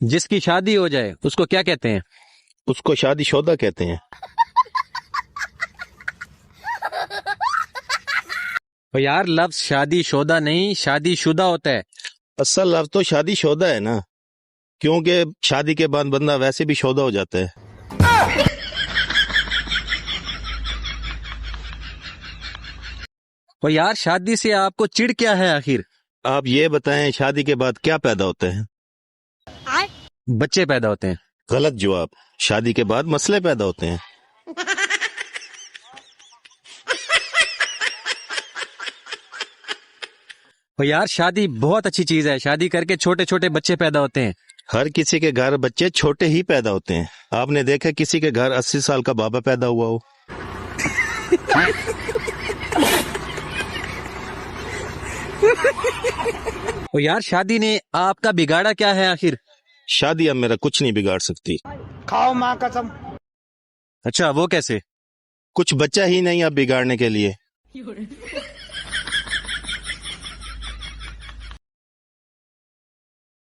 जिसकी शादी हो जाए उसको क्या कहते हैं? उसको शादीशुदा कहते हैं। और यार लफ्ज शादीशुदा नहीं शादीशुदा होता है। असल लफ्ज तो शादीशुदा है ना, क्योंकि शादी के बाद बंदा वैसे भी शोदा हो जाता है। और यार शादी से आपको चिढ़ क्या है आखिर? आप ये बताएं, शादी के बाद क्या पैदा होता है? बच्चे पैदा होते हैं। गलत जवाब। शादी के बाद मसले पैदा होते हैं। और यार शादी बहुत अच्छी चीज है, शादी करके छोटे छोटे बच्चे पैदा होते हैं। हर किसी के घर बच्चे छोटे ही पैदा होते हैं। आपने देखा किसी के घर 80 साल का बाबा पैदा हुआ हो? और यार शादी ने आपका बिगाड़ा क्या है आखिर? शादी अब मेरा कुछ नहीं बिगाड़ सकती। खाओ माँ कसम। अच्छा वो कैसे? कुछ बचा ही नहीं अब बिगाड़ने के लिए।